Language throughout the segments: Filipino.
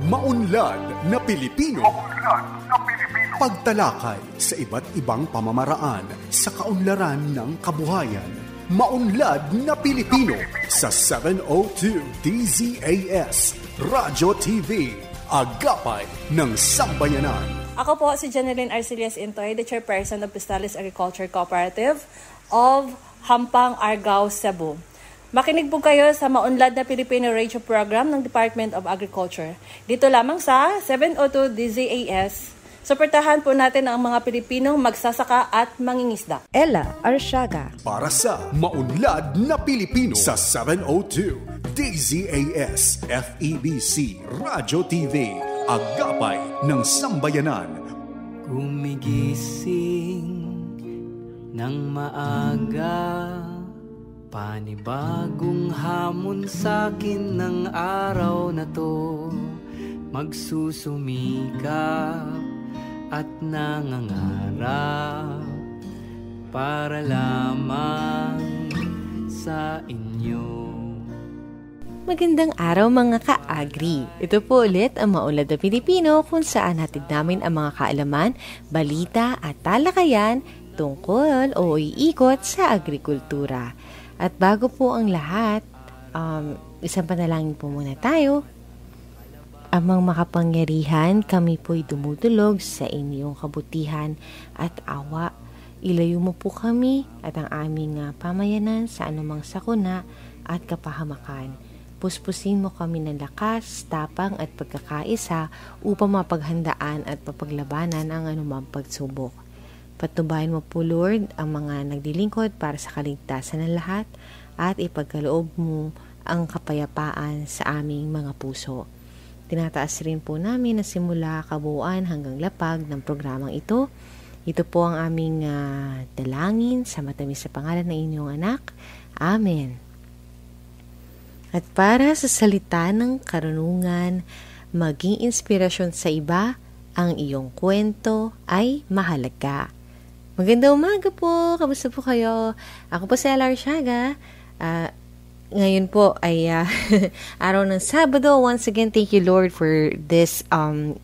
Maunlad na Pilipino. Pagtalakay sa iba't ibang pamamaraan sa kaunlaran ng kabuhayan. Maunlad na Pilipino sa 702 DZAS Radyo TV. Agapay ng Sambayanan. Ako po si Janeline Arcelias Intoy, the Chairperson of Pistales Agriculture Cooperative of Hampang, Argao, Cebu. Makinig po kayo sa Maunlad na Pilipino Radio Program ng Department of Agriculture. Dito lamang sa 702 DZAS. Suportahan po natin ang mga Pilipinong magsasaka at mangingisda. Ella Arsiaga. Para sa Maunlad na Pilipino sa 702 DZAS FEBC Radyo TV. Agapay ng Sambayanan. Gumigising ng maaga, panibagong hamon sa'kin ng araw na to. Magsusumikap at nangangarap para lamang sa inyo. Magandang araw mga ka-agri. Ito po ulit ang Maunlad na Pilipino kung saan hatid namin ang mga kaalaman, balita at talakayan tungkol o iikot sa agrikultura. At bago po ang lahat, isang panalangin po muna tayo. Amang makapangyarihan, kami po'y dumudulog sa inyong kabutihan at awa. Ilayo mo po kami at ang aming pamayanan sa anumang sakuna at kapahamakan. Puspusin mo kami ng lakas, tapang at pagkakaisa upang mapaghandaan at mapaglabanan ang anumang pagsubok. Patnubayan mo po, Lord, ang mga nagdilingkod para sa kaligtasan ng lahat at ipagkaloob mo ang kapayapaan sa aming mga puso. Tinataas rin po namin na simula kabuuan hanggang lapag ng programang ito. Ito po ang aming dalangin sa matamis sa pangalan ng inyong anak. Amen. At para sa salita ng karunungan, maging inspirasyon sa iba, ang iyong kwento ay mahalaga. Magandang umaga po! Kamusta po kayo? Ako po si Ella Arsiaga. Ngayon po ay araw ng Sabado. Once again, thank you Lord for this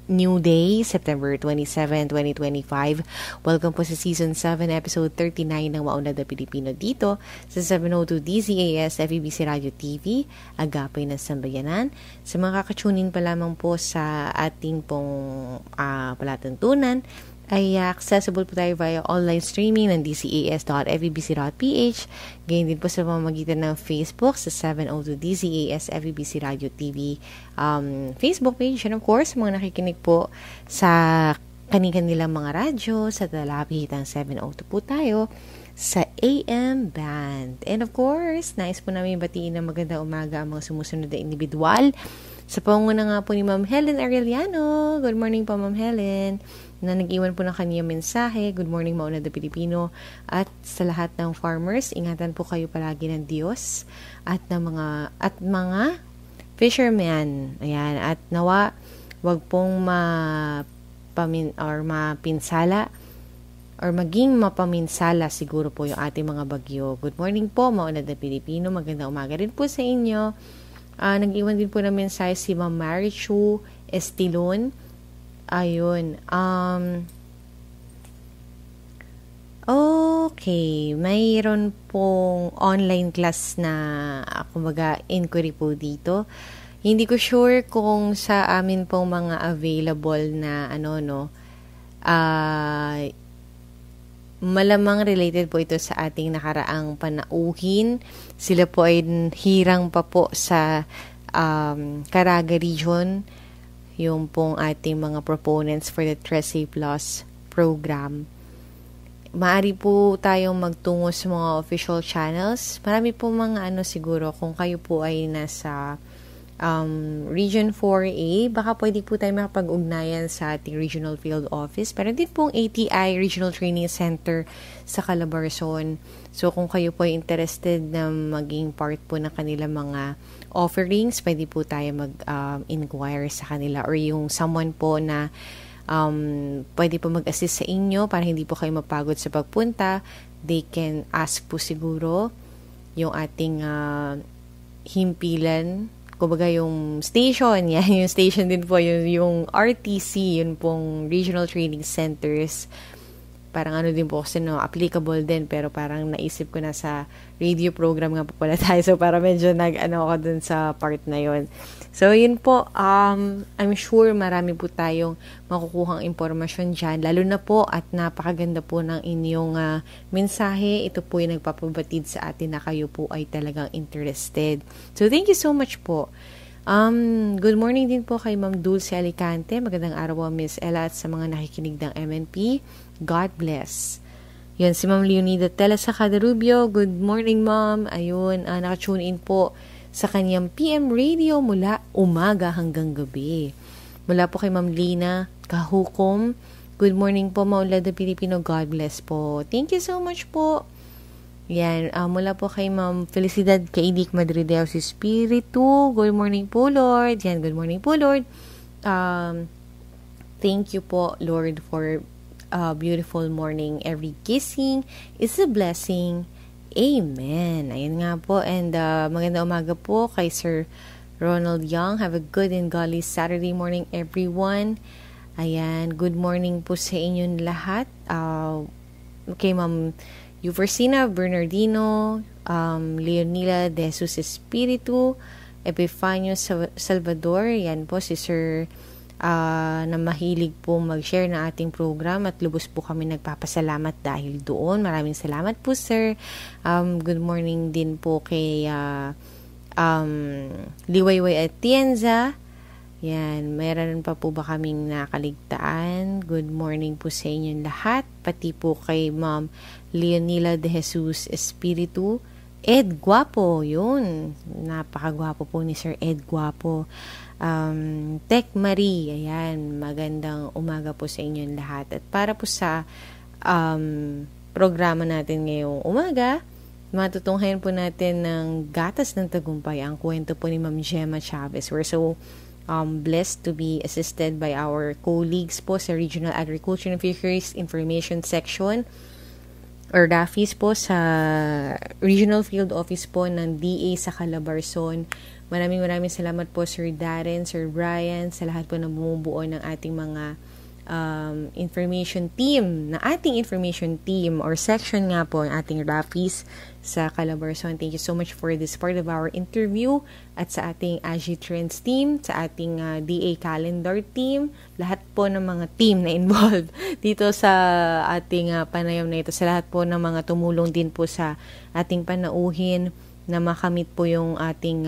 new day, September 27, 2025. Welcome po sa Season 7, Episode 39 ng Maunlad na Pilipino dito sa 702 DZAS FEBC Radio TV, Agapay ng Sambayanan. Sa mga kakatunin pa lamang po sa ating pong palatuntunan, ay accessible po tayo via online streaming ng dcas.febc.ph. Ganyan din po sa pamamagitan ng Facebook sa 702 DZAS FEBC Radio TV Facebook page. And of course, mga nakikinig po sa kanilang mga radyo sa talapihitang 702 po tayo sa AM band. And of course, nais po namin batiin na magandang umaga ang mga sumusunod na individual. Sa panguna nga po ni Ma'am Helen Arellano. Good morning po, Ma'am Helen, na nag-iwan po ng kaniyang mensahe. Good morning, Maunlad na Pilipino. At sa lahat ng farmers, ingatan po kayo palagi ng Diyos at mga fishermen. Ayan, at nawa wag pong mapinsala or maging mapaminsala siguro po yung ating mga bagyo. Good morning po, Maunlad na Pilipino. Magandang umaga rin po sa inyo. Nag-iwan din po ng mensahe si Ma'am Marichu Estilon. Ayun. Okay. Mayroon pong online class na, kumbaga, inquiry po dito. Hindi ko sure kung sa amin pong mga available na, malamang related po ito sa ating nakaraang panauhin. Sila po ay hirang pa po sa Caraga region, yung pong ating mga proponents for the Trece Plus program. Maaari po tayong magtungo sa mga official channels. Marami po mga siguro, kung kayo po ay nasa Region 4A, baka pwede po tayo makapag-ugnayan sa ating Regional Field Office. Pero din pong ATI Regional Training Center sa Calabarzon. So, kung kayo po ay interested na maging part po ng kanilang mga offerings, pwede po tayo mag-inquire sa kanila, or yung someone po na pwede po mag-assist sa inyo para hindi po kayo mapagod sa pagpunta. They can ask po siguro yung ating himpilan kumbaga yung station, yan, yung station din po, yung RTC, yun pong Regional Training Centers. Parang ano din po kasi applicable din, pero parang naisip ko na sa radio program nga po pala tayo. So, para medyo ako dun sa part na yun. So, yun po, I'm sure marami po tayong makukuhang impormasyon dyan. Lalo na po at napakaganda po ng inyong mensahe. Ito po yung nagpapabatid sa atin na kayo po ay talagang interested. So, thank you so much po. Good morning din po kay Ma'am Dulce Alicante. Magandang araw po, Miss Ella, at sa mga nakikinig ng MNP. God bless. Yun, si Ma'am Leonida Tela sa Cadarubio. Good morning, Ma'am. Ayun, nakatune in po sa kanyang PM radio mula umaga hanggang gabi. Mula po kay Ma'am Lina Kahukom. Good morning po, Maulad na Pilipino. God bless po. Thank you so much po. Yan, mula po kay Ma'am Felicidad Kaidik Madrideo si Espiritu. Good morning po, Lord. Yan, good morning po, Lord. Thank you po, Lord, for beautiful morning. Every kissing is a blessing. Amen. Ayun nga po. And maganda umaga po kay Sir Ronald Young. Have a good and godly Saturday morning, everyone. Ayan. Good morning po sa inyong lahat. Kay Ma'am Euversina Bernardino, Leonila De Jesus Espiritu, Epifanio Salvador. Yan po si Sir na mahilig po mag-share na ating program at lubos po kami nagpapasalamat dahil doon. Maraming salamat po, sir. Good morning din po kay Liwayway Atienza. Yan, meron pa po ba kaming nakaligtaan? Good morning po sa inyong lahat. Pati po kay Ma'am Leonila De Jesus Espiritu. Ed Guapo, yun. Napakagwapo po ni Sir Ed Guapo. Tech Marie, ayan, magandang umaga po sa inyong lahat. At para po sa programa natin ngayong umaga, matutunghayan po natin ng Gatas ng Tagumpay, ang kwento po ni Ma'am Gemma Chavez. We're so blessed to be assisted by our colleagues po sa Regional Agriculture and Fisheries Information Section or RAFIS po sa Regional Field Office po ng DA sa Calabarzon. Maraming salamat po Sir Darren, Sir Brian, sa lahat po na bumubuo ng ating mga information team, or section nga po, ang ating RAFIS sa Calabarzon. Thank you so much for this part of our interview at sa ating AgiTrends team, sa ating DA Calendar team, lahat po ng mga team na involved dito sa ating panayam na ito, sa lahat po ng mga tumulong din po sa ating panauhin na makamit po yung ating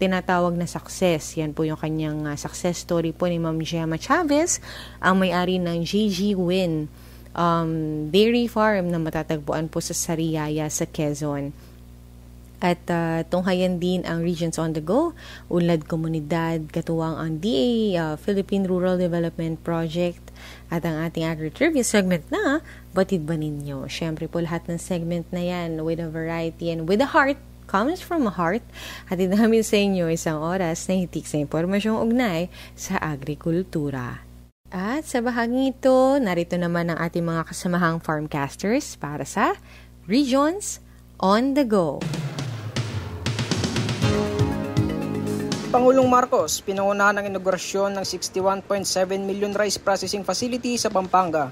tinatawag na success. Yan po yung kanyang success story po ni Ma'am Gemma Chavez, ang may-ari ng GG Win Dairy Farm na matatagpuan po sa Sariaya sa Quezon. At tunghayan din ang Regions on the Go, Unlad Komunidad, katuwang ang DA Philippine Rural Development Project at ang ating agri-trivia segment na Batid ba Ninyo? Siyempre po lahat ng segment na yan with a variety and with a heart, comes from a heart. Hatid namin sa inyo isang oras na hitik sa impormasyong ugnay sa agrikultura. At sa bahaging ito, narito naman ang ating mga kasamahang farmcasters para sa Regions on the Go. Pangulong Marcos, pinangunahan ang inaugurasyon ng 61.7 million rice processing facility sa Pampanga.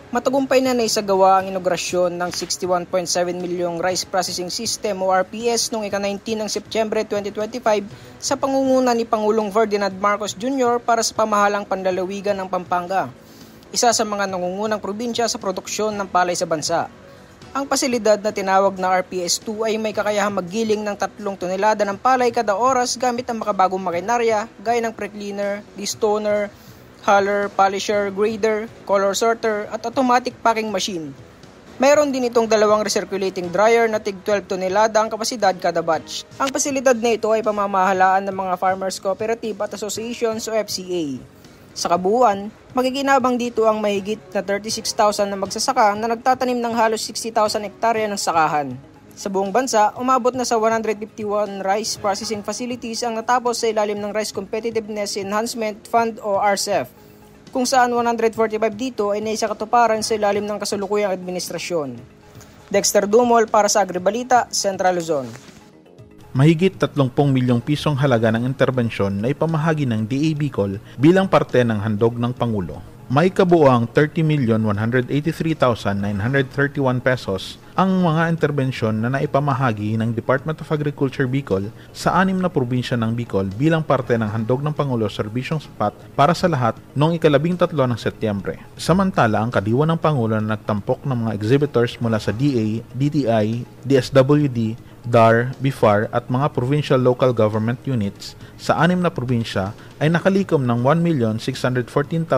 Matagumpay na naisagawa ang inaugurasyon ng 61.7 million rice processing system o RPS noong ika-19 ng Setyembre 2025 sa pangunguna ni Pangulong Ferdinand Marcos Jr. para sa pamahalang panlalawigan ng Pampanga, isa sa mga nangungunang probinsya sa produksyon ng palay sa bansa. Ang pasilidad na tinawag na RPS-2 ay may kakayahang maggiling ng 3 tonelada ng palay kada oras gamit ang makabagong makinarya gaya ng pre-cleaner, destoner, huller, polisher, grader, color sorter at automatic packing machine. Mayroon din itong 2 recirculating dryer na tig 12 tonelada ang kapasidad kada batch. Ang pasilidad na ito ay pamamahalaan ng mga Farmers Cooperative at Associations o FCA. Sa kabuuan, magiginabang dito ang mahigit na 36,000 na magsasaka na nagtatanim ng halos 60,000 hektarya ng sakahan. Sa buong bansa, umabot na sa 151 rice processing facilities ang natapos sa ilalim ng Rice Competitiveness Enhancement Fund o RCEF, kung saan 145 dito ay naisakatuparan sa ilalim ng kasalukuyang administrasyon. Dexter Dumol para sa Agribalita, Central Luzon. mahigit 30 milyong pisong halaga ng interbensyon na ipamahagi ng DA Bicol bilang parte ng handog ng Pangulo. May kabuuang 30,183,931 pesos ang mga interbensyon na naipamahagi ng Department of Agriculture Bicol sa 6 na probinsya ng Bicol bilang parte ng handog ng Pangulo Serbisyong Sapat para sa lahat noong ika-13 ng Setyembre. Samantala, ang kadiwa ng Pangulo na nagtampok ng mga exhibitors mula sa DA, DTI, DSWD, DAR, BIFAR at mga provincial local government units sa 6 na probinsya ay nakalikom ng 1,614,969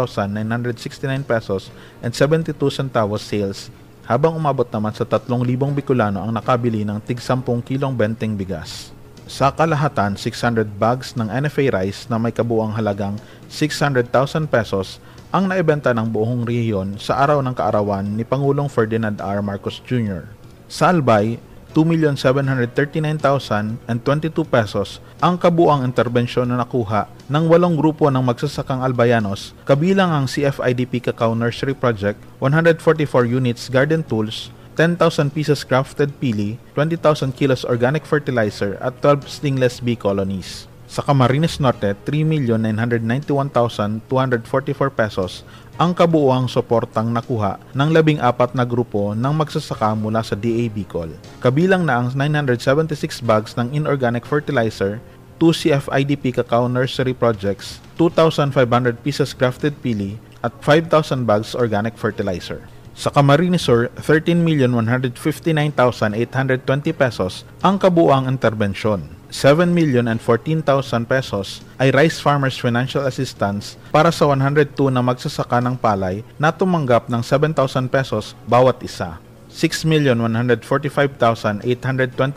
pesos and 72 centavos sales, habang umabot naman sa 3,000 Bicolano ang nakabili ng tig 10 kilong benteng bigas. Sa kalahatan, 600 bags ng NFA rice na may kabuuang halagang 600,000 pesos ang naibenta ng buong rehiyon sa araw ng kaarawan ni Pangulong Ferdinand R. Marcos Jr. Sa Albay, 2,739,022 pesos ang kabuang interbensyon na nakuha ng 8 grupo ng magsasakang albayanos, kabilang ang CFIDP Cacao Nursery Project, 144 units garden tools, 10,000 pieces crafted pili, 20,000 kilos organic fertilizer at 12 stingless bee colonies. Sa Camarines Norte, 3,991,244 pesos ang kabuuang suportang nakuha ng 14 na grupo ng magsasaka mula sa DA Bicol. Kabilang na ang 976 bags ng inorganic fertilizer, 2 CFIDP Cacao Nursery Projects, 2,500 pieces crafted pili, at 5,000 bags organic fertilizer. Sa Camarines Sur, 13,159,820 pesos ang kabuuang interbensyon. 7,014,000 pesos ay Rice Farmers Financial Assistance para sa 102 na magsasaka ng palay na tumanggap ng 7,000 pesos bawat isa. 6,145,820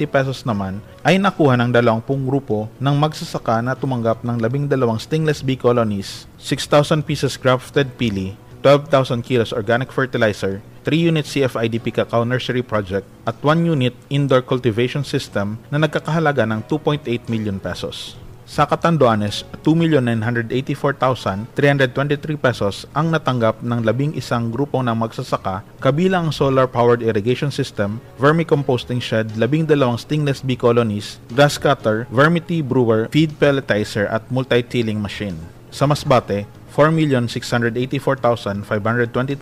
pesos naman ay nakuha ng 20 grupo ng magsasaka na tumanggap ng 12 stingless bee colonies, 6,000 pieces crafted pili, 12,000 kilos organic fertilizer, 3 units CFIDP Cacao Nursery Project at 1 unit indoor cultivation system na nagkakahalaga ng 2.8 million pesos. Sa Catanduanes, 2,984,323 pesos ang natanggap ng 11 grupong ng magsasaka, kabilang ang solar-powered irrigation system, vermicomposting shed, 12 stingless bee colonies, grass cutter, vermi brewer, feed pelletizer at multi-tilling machine. Sa Masbate, 4,684,522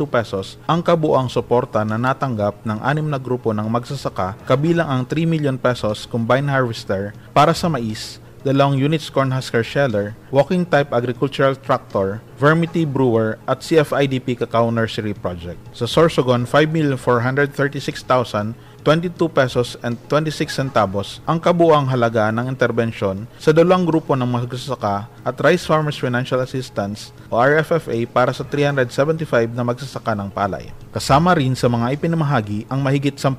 pesos ang kabuang suporta na natanggap ng 6 na grupo ng magsasaka, kabilang ang 3 million pesos combine harvester para sa mais, 2 units corn husker sheller, walking type agricultural tractor, vermi brewer at CFIDP Cacao Nursery Project. Sa Sorsogon, 5,436,022 pesos and 26 centavos ang kabuang halaga ng interbensyon sa 2 grupo ng magsasaka at Rice Farmers Financial Assistance o RFFA para sa 375 na magsasaka ng palay. Kasama rin sa mga ipinamahagi ang mahigit 10,000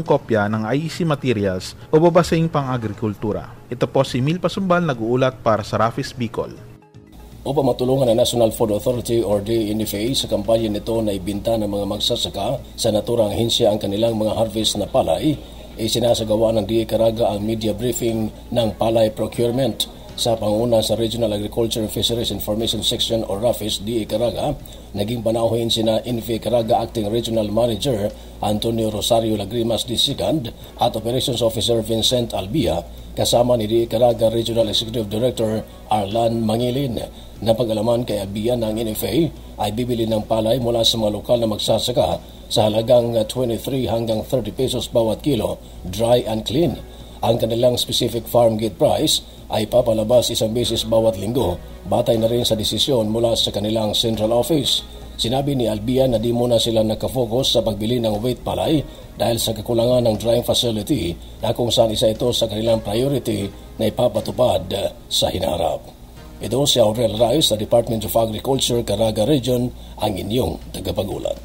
kopya ng IEC materials o babasing pang-agrikultura. Ito po si Mil Pasumbal, nag-uulat para sa Rafis Bicol. Upang matulungan ang National Food Authority or DNFA sa kampanya nito na ibinta ng mga magsasaka sa naturang ahensya ang kanilang mga harvest na palay, isinasagawa ng DA Caraga ang media briefing ng palay procurement. Sa panguna sa Regional Agriculture and Fisheries Information Section o RAFIS, DA Caraga, naging panauhin sina NFA Caraga Acting Regional Manager Antonio Rosario Lagrimas II at Operations Officer Vincent Albia, kasama ni DA Caraga Regional Executive Director Arlan Mangilin. Napag-alaman kay Albia ng NFA ay bibili ng palay mula sa mga lokal na magsasaka sa halagang 23 hanggang 30 pesos bawat kilo, dry and clean. Ang kanilang specific farm gate price ay papalabas 1 beses bawat linggo, batay na rin sa desisyon mula sa kanilang central office. Sinabi ni Albia na di muna sila nakafocus sa pagbili ng weight palay dahil sa kakulangan ng drying facility na kung saan isa ito sa kanilang priority na ipapatupad sa hinaharap. Ito si Aurel Reyes sa Department of Agriculture, Caraga Region, ang inyong tagapagulat.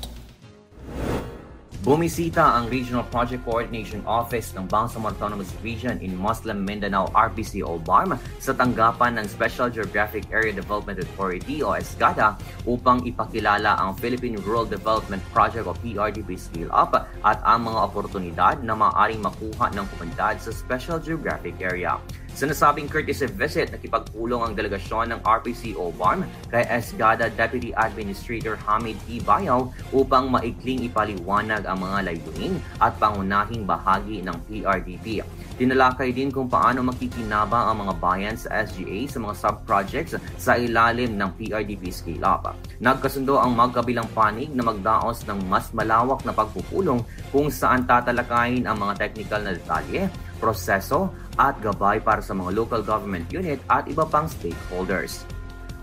Bumisita ang Regional Project Coordination Office ng Bangsamoro Autonomous Region in Muslim Mindanao RPC o BARM sa tanggapan ng Special Geographic Area Development Authority o SGADA upang ipakilala ang Philippine Rural Development Project o PRDP Scale Up at ang mga oportunidad na maaaring makuha ng komunidad sa Special Geographic Area. Sa nasabing courtesy visit, nakipagpulong ang delegasyon ng RPCO BARM kay ESGADA Deputy Administrator Hamid E. Bayaw upang maikling ipaliwanag ang mga layunin at pangunahing bahagi ng PRDP. Tinalakay din kung paano makikinabang ang mga bayan sa SGA sa mga sub-projects sa ilalim ng PRDP Scale-Up. Nagkasundo ang magkabilang panig na magdaos ng mas malawak na pagpupulong kung saan tatalakayin ang mga technical na detalye, proseso at gabay para sa mga local government unit at iba pang stakeholders.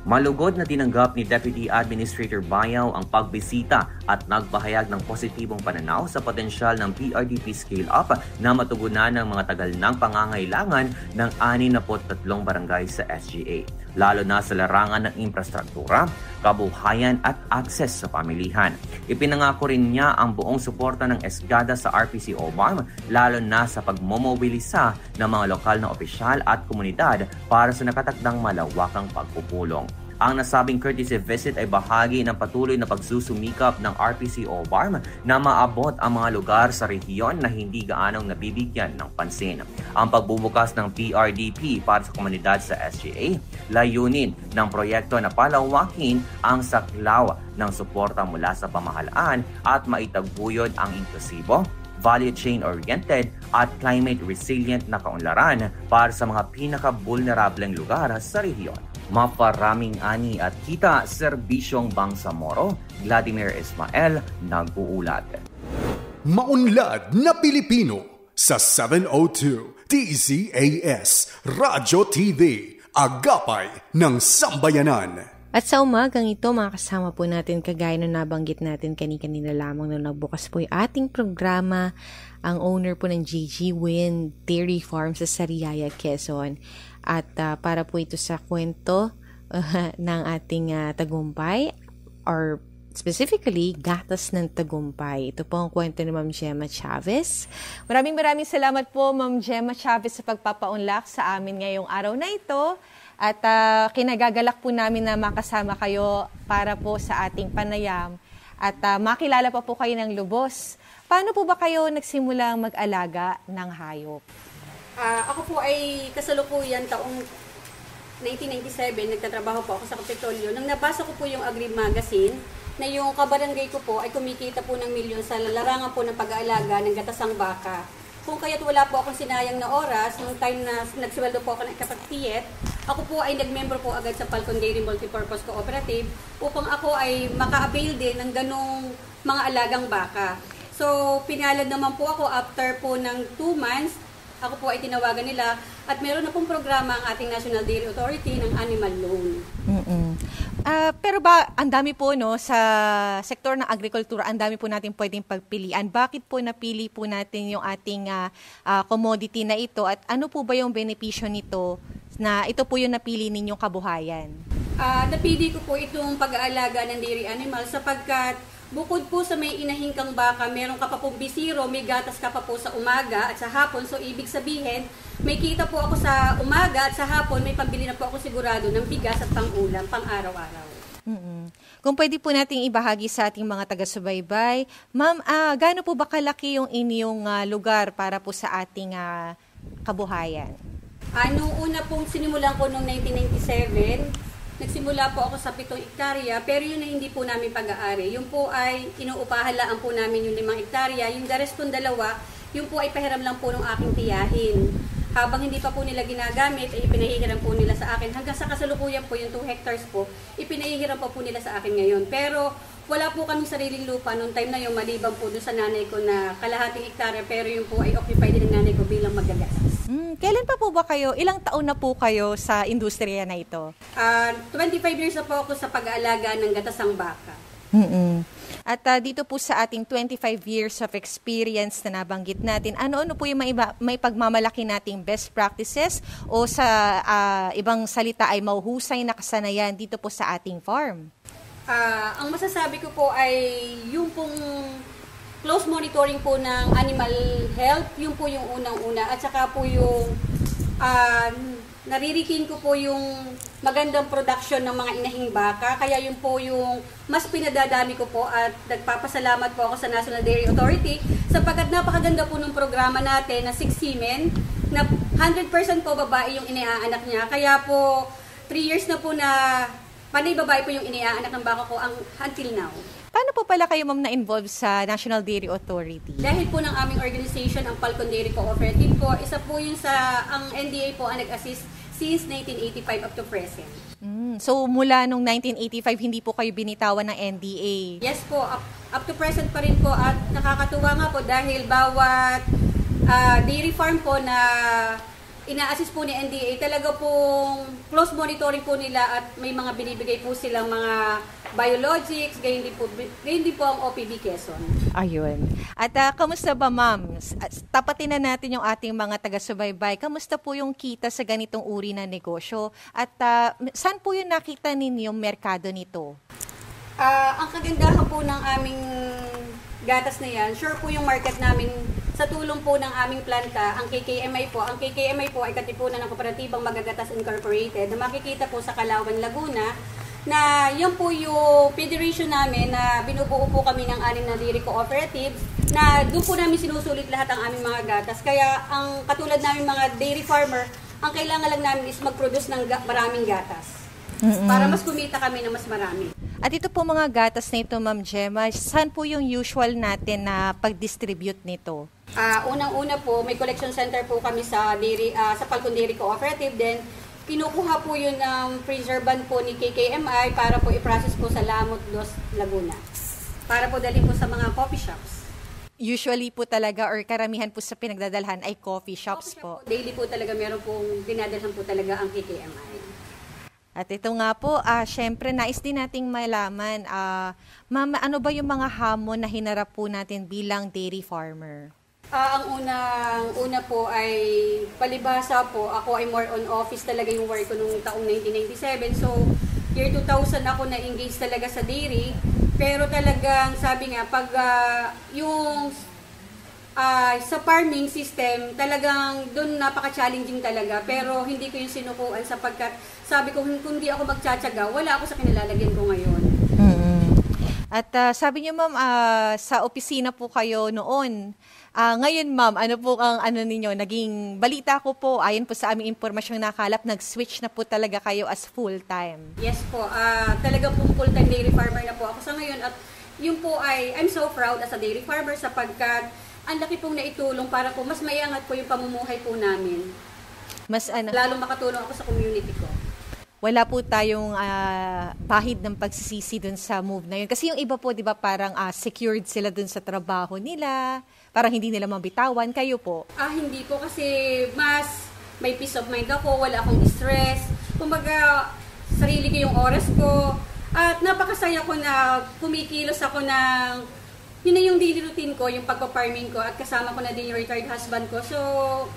Malugod na tinanggap ni Deputy Administrator Bayaw ang pagbisita at nagpahayag ng positibong pananaw sa potensyal ng PRDP Scale-Up na matugunan ng mga tagal ng pangangailangan ng 63 barangay sa SGA, lalo na sa larangan ng infrastruktura, kabuhayan at akses sa pamilihan. Ipinangako rin niya ang buong suporta ng ESGADA sa RPCO BARM, lalo na sa pagmomobilisa ng mga lokal na opisyal at komunidad para sa nakatakdang malawakang pagpupulong. Ang nasabing courtesy visit ay bahagi ng patuloy na pagsusumikap ng RPCO BARM na maabot ang mga lugar sa rehiyon na hindi gaanong nabibigyan ng pansin. Ang pagbubukas ng PRDP para sa komunidad sa SGA, layunin ng proyekto na palawakin ang saklaw ng suporta mula sa pamahalaan at maitaguyod ang inklusibo, value chain-oriented at climate-resilient na kaunlaran para sa mga pinaka-vulnerableng lugar sa rehiyon. Maparaming ani at kita, Serbisyong Bangsamoro, Vladimir Ismael, nag-uulat. Maunlad na Pilipino sa 702 DZAS Radyo TV, Agapay ng Sambayanan. At sa umagang ito, mga kasama po natin, kagaya na nabanggit natin kanina lamang na nagbukas po yung ating programa, ang owner po ng GG Win Dairy Farm sa Sariaya, Quezon. At para po ito sa kwento ng ating tagumpay, or specifically, gatas ng tagumpay. Ito po ang kwento ni Ma'am Gemma Chavez. Maraming salamat po, Ma'am Gemma Chavez, sa pagpapaunlak sa amin ngayong araw na ito. At kinagagalak po namin na makasama kayo para po sa ating panayam. At makilala pa po kayo ng lubos. Paano po ba kayo nagsimulang mag-alaga ng hayop? Ako po ay kasalukuyan taong 1997, nagtatrabaho po ako sa Kapitolyo. Nang nabasa ko po yung Agri Magazine, na yung kabarangay ko po ay kumikita po ng milyon sa larangan po ng pag-aalaga ng gatasang baka. Kung kaya't wala po akong sinayang na oras, nung time na nagsweldo po ako ng kapagtiyet, ako po ay nagmembro po agad sa Falcon Dairy Multipurpose Cooperative upang ako ay maka-avail din ng ganong mga alagang baka. So, pinalad naman po ako after po ng 2 months, ako po ay tinawagan nila at meron na pong programa ang ating National Dairy Authority ng Animal Loan. Pero ba, ang dami po sa sektor ng agrikultura, ang dami po natin pwedeng pagpilian. Bakit po napili po natin yung ating commodity na ito at ano po ba yung benepisyo nito na ito po yung napili ninyong kabuhayan? Napili ko po itong pag-aalaga ng dairy animal sapagkat bukod po sa may inahingkang baka, meron ka pa pong bisiro, may gatas ka pa po sa umaga at sa hapon. So, ibig sabihin, may kita po ako sa umaga at sa hapon, may pambili na po ako sigurado ng bigas at pang-ulam, pang-araw-araw. Kung pwede po nating ibahagi sa ating mga taga-subaybay, Ma'am, gaano po ba kalaki yung inyong lugar para po sa ating kabuhayan? Nung una pong sinimulan ko noong 1997, nagsimula po ako sa 7 hektarya, pero yun na hindi po namin pag-aari. Yun po ay inuupahalaan po namin yung 5 hektarya. Yung the rest kong 2, yun po ay pahiram lang po ng aking tiyahin. Habang hindi pa po nila ginagamit, ay ipinahihiram po nila sa akin. Hanggang sa kasalukuyan po, yung 2 hectares po, ipinahihiram pa po nila sa akin ngayon. Pero wala po kaming sariling lupa noong time na yun, maliban po doon sa nanay ko na kalahating hektarya, pero yun po ay occupied din ng nanay ko bilang magagastos. Kailan pa po ba kayo, ilang taon na po kayo sa industriya na ito? 25 years na po ako sa pag-aalaga ng gatasang baka. At dito po sa ating 25 years of experience na nabanggit natin, ano-ano po yung may pagmamalaki nating best practices o sa ibang salita ay mahuhusay na kasanayan dito po sa ating farm? Ang masasabi ko po ay yung pong close monitoring po ng animal health, yun po yung unang-una. At saka po yung naririkin ko po yung magandang production ng mga inahing baka. Kaya yun po yung mas pinadadami ko po at nagpapasalamat po ako sa National Dairy Authority sapagkat napakaganda po ng programa natin na 6 Semen na 100% po babae yung iniaanak niya. Kaya po 3 years na po na panay babae po yung iniaanak ng baka ko until now. Paano po pala kayo ma'am na-involve sa National Dairy Authority? Dahil po ng aming organization, ang Falcon Dairy Cooperative po, isa po yun ang NDA po ang nag-assist since 1985 up to present. So mula nung 1985, hindi po kayo binitawan ng NDA? Yes po, up to present pa rin po at nakakatuwa nga po dahil bawat dairy farm po na ina-assist po ni NDA, talaga pong close monitoring po nila at may mga binibigay po silang mga biologics, gayon din po ang OPB Quezon. Ayun. At kamusta ba ma'am? Tapatin na natin yung ating mga taga-subaybay. Kamusta po yung kita sa ganitong uri na negosyo? At saan po yung nakita ninyong merkado nito? Ang kagandahan po ng aming gatas na yan, sure po yung market namin sa tulong po ng aming planta, ang KKMI po. Ang KKMI po ay katipunan ng Kooperatibang Magagatas Incorporated na makikita po sa Calauan, Laguna, na yan po yung federation namin na binubuo po kami ng 6 na dairy cooperatives na doon po namin sinusulit lahat ang aming mga gatas. Kaya ang katulad namin mga dairy farmer, ang kailangan lang namin is mag-produce ng maraming gatas. Para mas kumita kami na mas marami. At ito po mga gatas na ito, Ma'am Gemma, saan po yung usual natin na pag-distribute nito? Unang-una po, may collection center po kami sa Falcon Dairy Cooperative. Then, kinukuha po yun ng preservant po ni KKMI para po i-process po sa Lamot Dos, Laguna. Para po dalhin po sa mga coffee shops. Usually po talaga or karamihan po sa pinagdadalhan ay coffee shops po. Daily po talaga meron pong dinadalhan po talaga ang KKMI. At ito nga po, syempre nais din nating malaman, ma'am, ano ba yung mga hamon na hinarap po natin bilang dairy farmer? Ang una po ay palibhasa po, ako ay more on office talaga yung work ko nung taong 1997. So, year 2000 ako na-engage talaga sa dairy. Pero talagang sabi nga, pag yung sa farming system, talagang doon napaka-challenging talaga. Pero hindi ko yung sinukuan sapagkat sabi ko, kung hindi ako magtsatsaga, wala ako sa kinilalagyan ko ngayon. At sabi niyo ma'am, sa opisina po kayo noon. Ngayon ma'am, ano po ang ninyo? Naging balita ko po, ayon po sa aming impormasyong nakalap, nag-switch na po talaga kayo as full-time. Yes po, talaga po full-time dairy farmer na po ako sa ngayon. At yun po ay, I'm so proud as a dairy farmer sapagkat ang laki pong naitulong para po mas maiangat po yung pamumuhay po namin. Lalong makatulong ako sa community ko. Wala po tayong pahid ng pagsisisi dun sa move na yun. Kasi yung iba po, di ba, parang secured sila dun sa trabaho nila, parang hindi nila mabitawan. Kayo po? Hindi po kasi mas may peace of mind ako, wala akong stress. Kumbaga, sarili ko yung oras ko. At napakasaya ko na kumikilos ako ng yun na yung daily routine ko, yung pagpa-farming ko at kasama ko na din yung retired husband ko. So,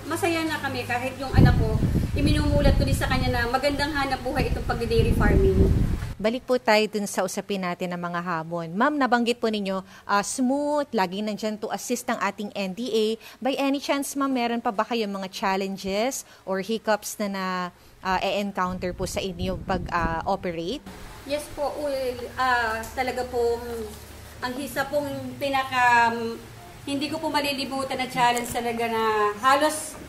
masaya na kami kahit yung anak ko, iminumulat ko din sa kanya na magandang hanap buhay itong pag-dairy farming. Balik po tayo dun sa usapin natin ng mga hamon. Ma'am, nabanggit po ninyo, smooth, laging nandyan to assist ang ating NDA. By any chance, ma'am, meron pa ba kayong mga challenges or hiccups na e-encounter po sa inyo pag-operate? Yes po, talaga pong ang isa pong hindi ko po malilimutan na challenge talaga na halos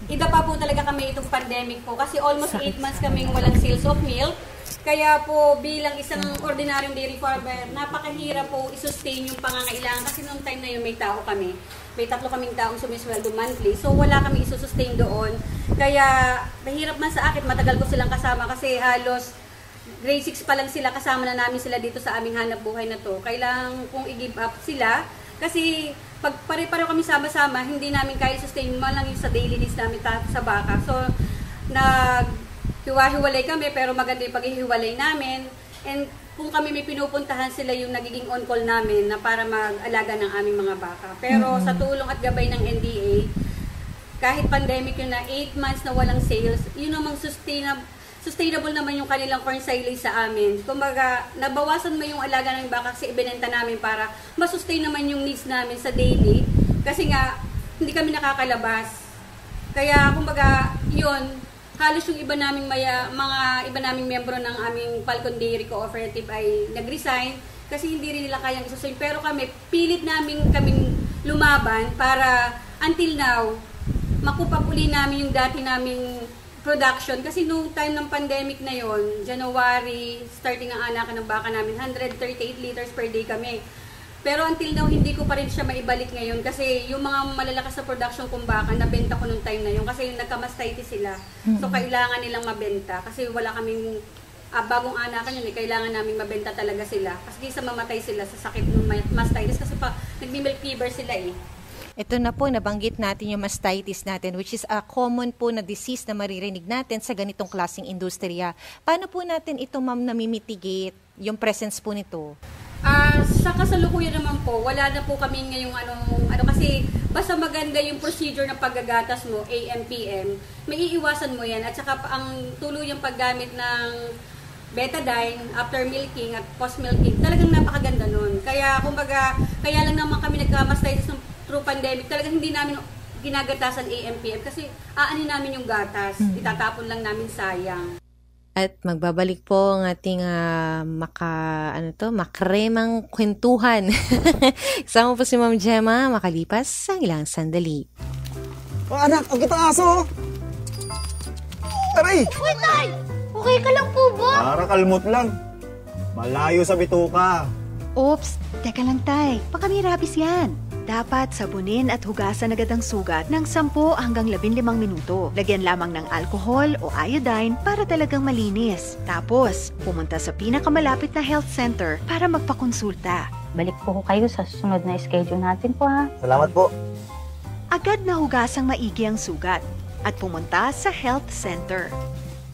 idapa po talaga kami itong pandemic po kasi almost 8 months kaming walang sales of milk. Kaya po bilang isang ordinaryong dairy farmer, napakahirap po i-sustain yung pangangailangan kasi noong time na yun may tao kami. May 3 kaming taong sumisweldo monthly. So wala kami i-sustain doon. Kaya mahirap man sa akin, matagal ko silang kasama kasi halos grade 6 pa lang sila, kasama na namin sila dito sa aming hanap buhay na to. Kailangan kong i-give up sila kasi pag pare-pareho kami sama-sama, hindi namin kaya sustain man lang yung sa daily needs namin sa baka. So, naghiwa-hiwalay kami pero maganda yung paghihiwalay namin. And kung kami may pinupuntahan, sila yung nagiging on-call namin na para mag-alaga ng aming mga baka. Pero sa tulong at gabay ng NDA, kahit pandemic yun na 8 months na walang sales, yun namang sustainable naman yung kanilang corn silage sa amin. Kumbaga, nabawasan mo yung alaga ng baka kasi ibinenta namin para masustain naman yung needs namin sa daily. Kasi nga, hindi kami nakakalabas. Kaya, kumbaga, yun, halos yung iba naming mga iba naming miyembro ng aming Falcon Dairy Cooperative ay nag-resign kasi hindi rin nila kayang isusustain. Pero kami, pilit namin kaming lumaban para until now, makup up uli namin yung dati naming production. Kasi nung time ng pandemic na yon, January, starting ang anakan ng baka namin, 138 liters per day kami. Pero until now, hindi ko pa rin siya maibalik ngayon kasi yung mga malalakas sa production kong baka, nabenta ko nung time na yun kasi nagka-mastitis sila. So, kailangan nilang mabenta kasi wala kaming bagong anakan yun, kailangan namin mabenta talaga sila. Kasi di sa mamatay sila sa sakit ng mastitis kasi pa nagmi-milk fever sila eh. Ito na po, nabanggit natin yung mastitis natin, which is a common po na disease na maririnig natin sa ganitong klaseng industriya. Paano po natin ito, ma'am, namimitigate yung presence po nito? Sa kasalukuyan naman po, wala na po kami ngayong ano kasi basta maganda yung procedure ng paggagatas mo, AM, PM, may iiwasan mo yan. At saka ang tuluyang paggamit ng betadine after milking at post-milking, talagang napakaganda nun. Kaya kumbaga, kaya lang naman kami nagka-mastitis ng through pandemic, talagang hindi namin ginagatasan AM, PM kasi aanin namin yung gatas, itatapon lang namin, sayang. At magbabalik po ang ating makremang kwentuhan. Kasama po si Ma'am Gemma makalipas sa ilang sandali. Oh, anak, ang kita aso! Aray! Uy, Tay! Okay ka lang po ba? Para kalmot lang. Malayo sa bituka. Oops, teka lang, Tay. Baka may rabies yan. Dapat sabunin at hugasan agad ang sugat ng 10 hanggang 15 minuto. Lagyan lamang ng alcohol o iodine para talagang malinis. Tapos, pumunta sa pinakamalapit na health center para magpakonsulta. Balik po kayo sa susunod na schedule natin po, ha? Salamat po. Agad na hugasang maigi ang sugat at pumunta sa health center.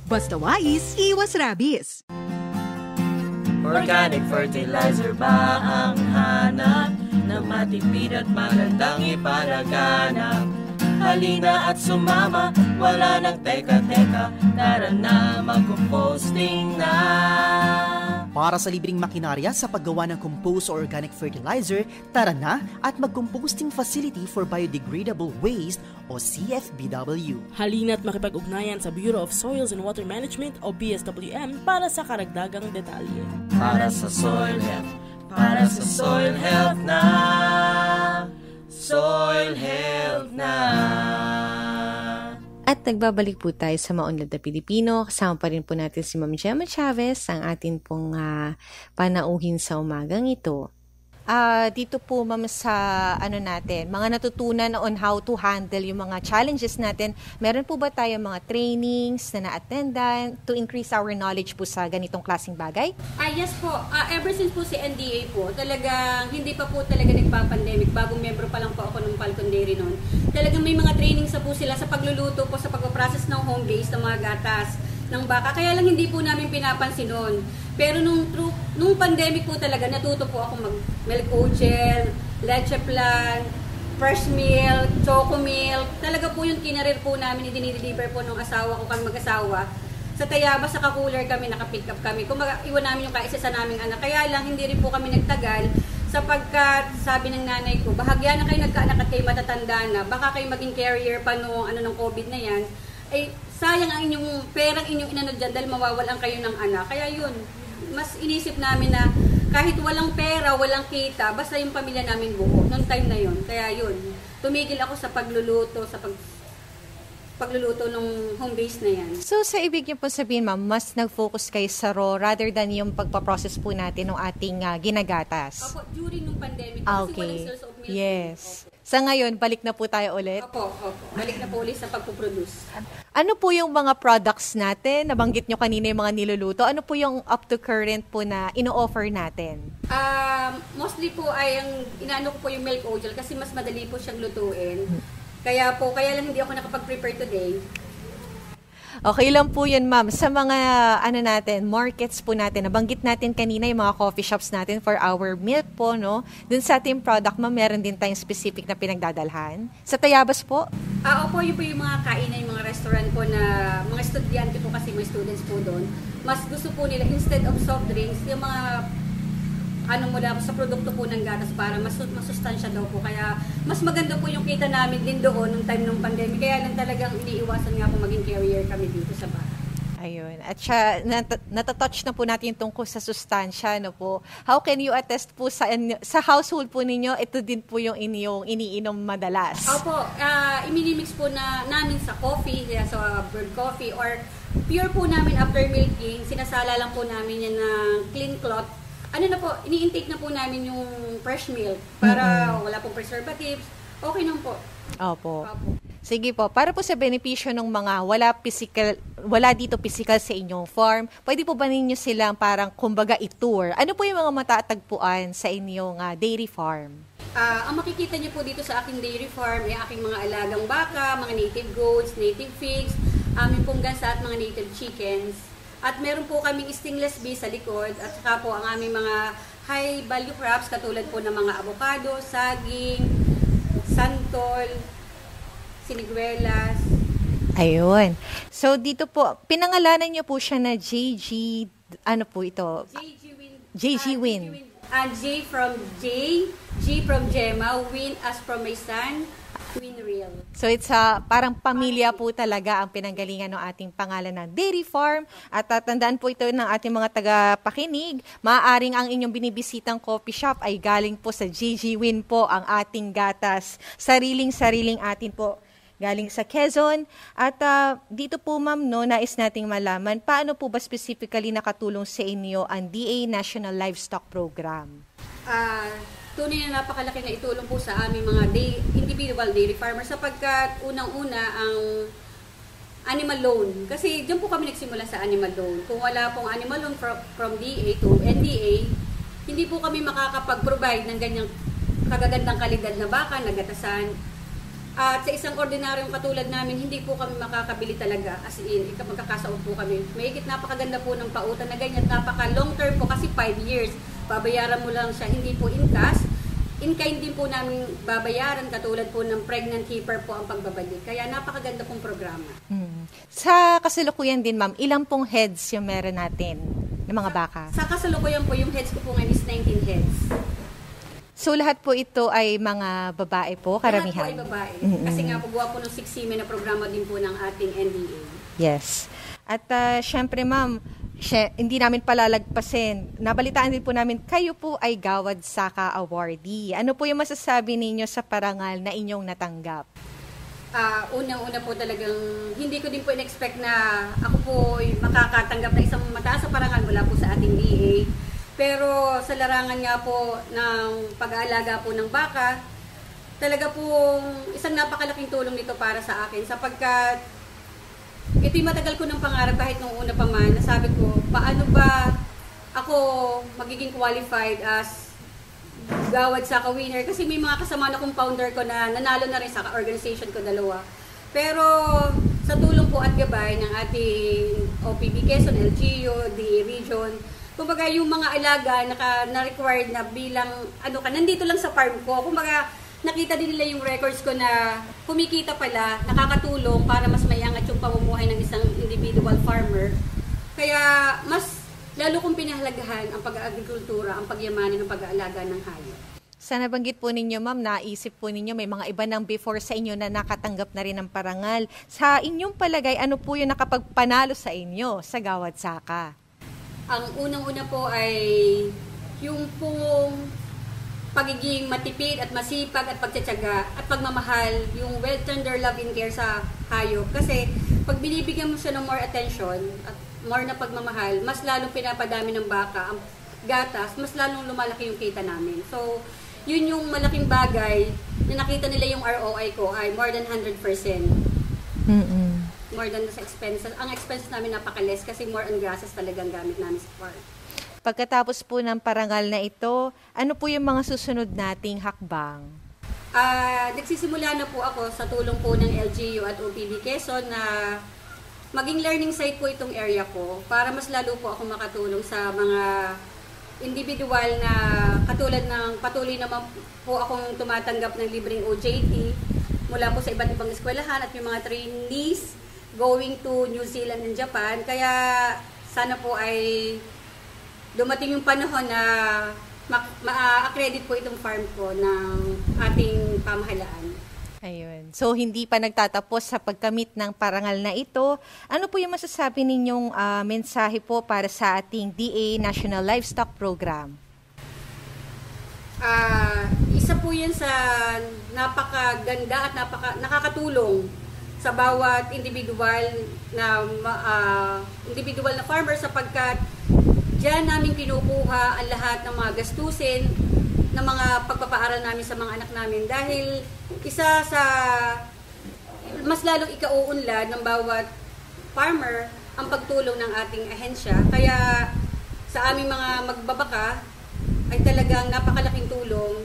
Basta wais, iwas rabies. Organic fertilizer ba ang hanap na matipid at magandang ipalaganap? Halina at sumama, wala nang teka-teka, tara na mag-composting na. Para sa libreng makinarya sa paggawa ng compost or organic fertilizer, tara na at mag-composting facility for biodegradable waste o CFBW. Halina't makipag-ugnayan sa Bureau of Soils and Water Management o BSWM para sa karagdagang detalye. Para sa soil health, para sa soil health na, soil health na. At nagbabalik po tayo sa Maunlad na Pilipino. Kasama pa rin po natin si Ma'am Gemma Chavez, ang atin pong panauhin sa umagang ito. Dito po, ma'am, sa mga natutunan on how to handle yung mga challenges natin. Meron po ba tayo mga trainings na na-attendan to increase our knowledge po sa ganitong klaseng bagay? Yes po. Ever since po si NDA po, talagang hindi pa po talaga nagpa-pandemic. Bagong membro pa lang po ako ng Falcon Dairy noon. Talagang may mga trainings na po sila sa pagluluto po, sa pagpaprocess ng home base ng mga gatas ng baka. Kaya lang hindi po namin pinapansin noon. Pero nung pandemic po talaga, natuto po ako mag-milk oatgel, leche plan, fresh milk, choco milk. Talaga po yung kinarir po namin, dinideliver po ng asawa ko, kami mag-asawa. Sa Tayabas, sa Kakuler kami, nakapick up kami. Kung iwan namin yung kaisa sa naming anak. Kaya lang, hindi rin po kami nagtagal sapagkat sabi ng nanay ko, bahagya na kayo nagkaanak at kayo matatanda na, baka kayo maging carrier pa ng COVID na yan. Ay, sayang ang inyong perang inyong inano dyan dahil mawawalan kayo ng anak. Kaya yun, mas inisip namin na kahit walang pera, walang kita, basta yung pamilya namin buo, noong time na yun. Kaya yun, tumigil ako sa pagluluto, pagluluto ng home base na yan. So, sa ibig niyo po sabihin, ma'am, mas nag-focus kayo sa raw rather than yung pagpaprocess po natin ng ating ginagatas? Opo, during nung pandemic, kasi walang sales of milk. Yes. Sa ngayon, balik na po tayo ulit? Opo. Balik na po ulit sa pagpuproduce. Ano po yung mga products natin? Nabanggit nyo kanina yung mga niluluto. Ano po yung up to current po na ino-offer natin? Mostly po ay inaano ko po yung milk oatgel kasi mas madali po siyang lutuin. Kaya lang hindi ako nakapag-prepare today. Okay lang po yun, ma'am. Sa mga markets po natin, nabanggit natin kanina yung mga coffee shops natin for our milk po, no? Dun sa ating product, ma'am, meron din tayong specific na pinagdadalhan. Sa Tayabas po? Opo, yun po yung mga kainan, yung mga restaurant po na mga estudyante po kasi may students po doon. Mas gusto po nila, instead of soft drinks, yung mga mula sa produkto po ng gatas para masustansya daw po. Kaya mas maganda po yung kita namin din doon nung time ng pandemic. Kaya lang talagang iniiwasan nga po maging carrier kami dito sa bahay. Ayun. At siya, natatouch na po natin tungkol sa sustansya, no po. How can you attest po sa household po ninyo, ito din po yung inyong iniinom madalas? Opo, iminimix po namin sa coffee, sa bird coffee, or pure po namin after milking, sinasala lang po namin yan ng clean cloth. Ano na po, ini-intake na po namin yung fresh milk para wala pong preservatives. Okay lang po. Opo. Sige po, para po sa benepisyo ng mga wala dito physical sa inyong farm, pwede po ba ninyo silang parang kumbaga i-tour? Ano po yung mga matatagpuan sa inyong dairy farm? Ang makikita niyo po dito sa aking dairy farm ay aking mga alagang baka, mga native goats, native pigs, aming pong gansa at mga native chickens. At meron po kaming stainless bee sa likod at saka po ang aming mga high value crops katulad po ng mga avocado, saging, santol, siniguelas. Ayun. So, dito po, pinangalanan niyo po siya na JG, ano po ito? JG Win. J from J, G from Gemma, Win as from my son, Win Real. So, it's parang pamilya po talaga ang pinanggalingan ng ating pangalan ng dairy farm. At tandaan po ito ng ating mga tagapakinig, maaaring ang inyong binibisitang coffee shop ay galing po sa JG Win po ang ating gatas. Sariling-sariling atin po. Galing sa Quezon. At dito po ma'am, nais nating malaman, paano po ba specifically nakatulong sa inyo ang DA National Livestock Program? Tunay na napakalaki na itulong po sa aming mga individual dairy farmers sapagkat unang-una ang animal loan. Kasi diyan po kami nagsimula sa animal loan. Kung wala pong animal loan from DA to NDA, hindi po kami makakapag-provide ng ganyang kagagandang kalidad na baka, nagatasan. At sa isang ordinaryong katulad namin, hindi po kami makakabili talaga. As in, magkakasaot po kami. Mahigit napakaganda po ng pautan na ganyan. Napaka long term po kasi 5 years. Babayaran mo lang siya, hindi po in cash. In kind din po namin babayaran katulad po ng pregnant keeper po ang pagbabalik. Kaya napakaganda pong programa. Sa kasalukuyan din ma'am, ilang pong heads yung meron natin ng mga baka? Sa kasalukuyan po, yung heads ko po ngayon is 19 heads. So, lahat po ito ay mga babae po, karamihan? Lahat po ay babae. Kasi nga po, gawa po ng 6 Semen na programa din po ng ating NDA. Yes. At syempre, ma'am, hindi namin palalagpasin. Nabalitaan din po namin, kayo po ay Gawad Saka Awardee. Ano po yung masasabi ninyo sa parangal na inyong natanggap? Unang-una po talagang, hindi ko din po in-expect na ako po ay makakatanggap na isang mataas sa parangal mula po sa ating DA. Pero sa larangan nga po ng pag-aalaga po ng baka, talaga pong isang napakalaking tulong nito para sa akin sapagkat ito'y matagal ko ng pangarap kahit nung una pa man. Nasabi ko, paano ba ako magiging qualified as Gawad Saka winner? Kasi may mga kasama na kong founder ko na nanalo na rin sa organization ko, 2. Pero sa tulong po at gabay ng ating OPB Quezon, LGU, DA Region, kumbaga yung mga alaga na-required na bilang, nandito lang sa farm ko. Kumbaga, nakita din nila yung records ko na kumikita pala, nakakatulong para mas mayangat yung pamumuhay ng isang individual farmer. Kaya, mas lalo kong pinahalagahan ang pag-agrikultura, ang pagyamanin ng pag-aalaga ng hayop. Sa nabanggit po ninyo, ma'am, naisip po ninyo may mga iba nang before sa inyo na nakatanggap na rin ng parangal. Sa inyong palagay, ano po yung nakapagpanalo sa inyo sa Gawad Saka? Ang unang-una po ay yung pong pagiging matipid at masipag at pagtsatsaga at pagmamahal, yung well tender love and care sa hayop. Kasi pag binibigyan mo siya ng more attention at more na pagmamahal, mas lalong pinapadami ng baka ang gatas, mas lalong lumalaki yung kita namin. So, yun yung malaking bagay na nakita nila yung ROI ko ay more than 100%. More than sa expenses. Ang expenses namin napaka-less kasi more on grasses talagang gamit namin sa farm. Pagkatapos po ng parangal na ito, ano po yung mga susunod nating hakbang? Nagsisimula na po ako sa tulong po ng LGU at OPB Quezon na maging learning site po itong area ko para mas lalo po ako makatulong sa mga individual na katulad ng patuloy naman po akong tumatanggap ng libreng OJT mula po sa iba't ibang eskwelahan at yung mga trainees going to New Zealand and Japan. Kaya sana po ay dumating yung panahon na ma-accredit po itong farm ko ng ating pamahalaan. Ayun. So, hindi pa nagtatapos sa pagkamit ng parangal na ito. Ano po yung masasabi ninyong mensahe po para sa ating DA National Livestock Program? Isa po yan sa napakaganda at nakakatulong sa bawat individual na farmer sapagkat diyan namin kinukuha ang lahat ng mga gastusin ng mga pagpapaaral namin sa mga anak namin dahil isa sa mas lalong ikauunlad ng bawat farmer ang pagtulong ng ating ahensya. Kaya sa aming mga magbabaka ay talagang napakalaking tulong